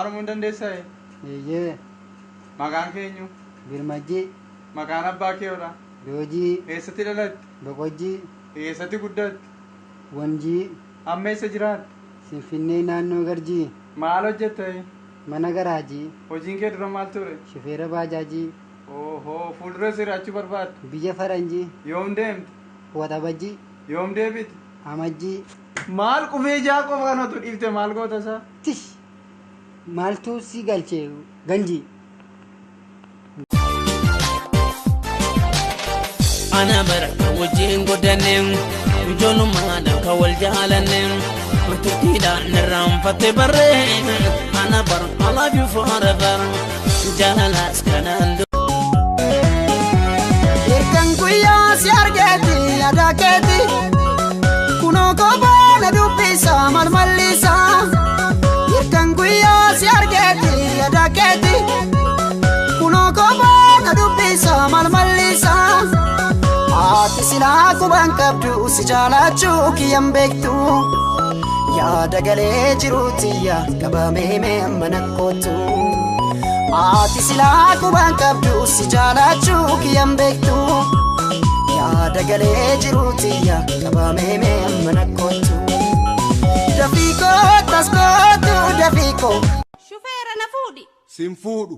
Afaan dandeessaa? Eeyyee. Maqaan keenyu? Birmajjii. Maqaan abbaa kee hoo? Boojii. Eessatti dhalatte? Boqojjii. Eessatti guddatte? Wanjii. Amma eessa jiraatta? Finfinnee naannoo Garjii. Maal hojjetta? Mana garaajii. Hojiin kee dura maal ture? Shufeera baajaajii. Oho, fuuldura jiraachuu barbaaddu? Biyya Faranjii. Yoom deemte? Waxabajjii. Yoom deebite? Amajjii. Maal qubee ijaa qofa kanatu dhiifte maal goota isaa? Tish. Maaltu si galchee Ganjii. Ana baraka wajjin godhaneen ijoolummaadha ka wal jaalaneen murtiidhaan irraanfatte barreen ana bara I love you forever jaalalaas kanaan Irkan guyyaa si argeeti yaada keeti kunoo kophaana dubbisa malmallisa Irkan guyyaa si argeeti yaada keeti kunoo kophaana dubbisa malmallisa Ati silaa kuban qabdu si jaalachuu kiyyaan beektu yaada galee jiruutiyya qabamee mee mana kootu Ati silaa kuban qabdu si jaalachuu kiyyaan beektu yaada galee jiruutiyya qabamee mee mana kootu Dafiikoo taskootu dafiikoo Shufeera na fuudhi. Sin fuudhu.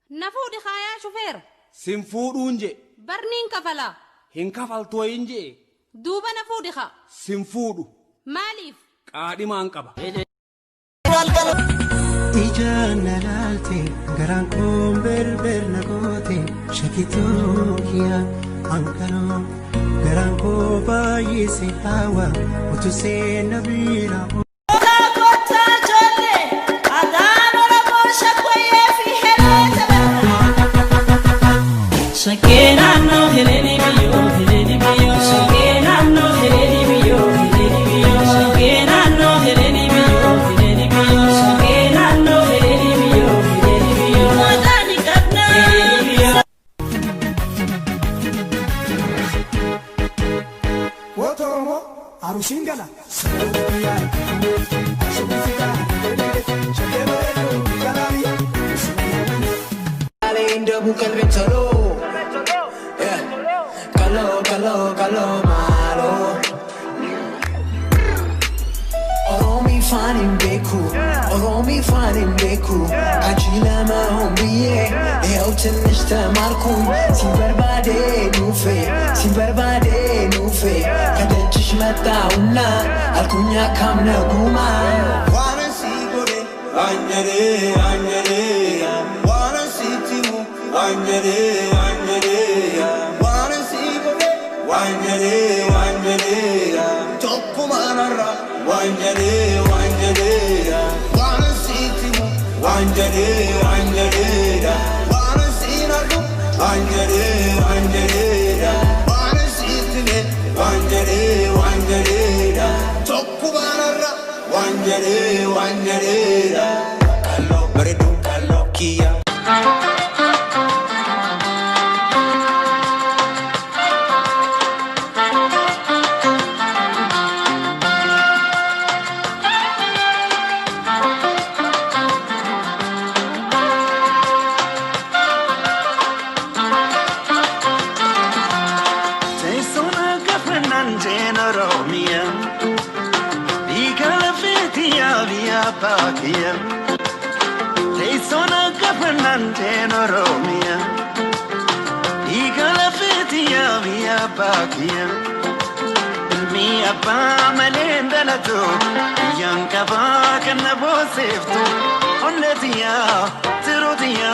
Na fuudhi kaayaa shufeera. Sin fuudhuun je. Barniin kafalaa. Hin kafaltooyin je. Duuba na fuudhi kaa. Sin fuudhu. Maaliif? Qaadhimaan qaba. Ijaan na laalte garaan koon berber na goote shakkitoo kiyyaa hanqaloo garaan koo baay'ise hawa utuu seenna biira. Shakena no heleni biyo Shakena no heleni biyo Shakena no heleni biyo Shakena no heleni biyo Madani kapna Wotoromo arushingala Kalo malo Oromi fanin beku Kajila ma hombiye Eoten nishta markun Sin barbade nufe Kadechish mata unna Alkunya kamna guma Wana si gore Anyare Wana si timu Anyare Wanyare Tokko manarra Wanyare Wana sitimu Wanyare Wana sinaru Wanyare Wana sitime Wanyare Tokko manarra Wanyare Kallo baredu kallo kiya Pakia, they sona governante no Romia. Igala fetia via Pakia. Mi apa malenda la tu, young Kavak and the boss if tu. On the tia, Tirotia,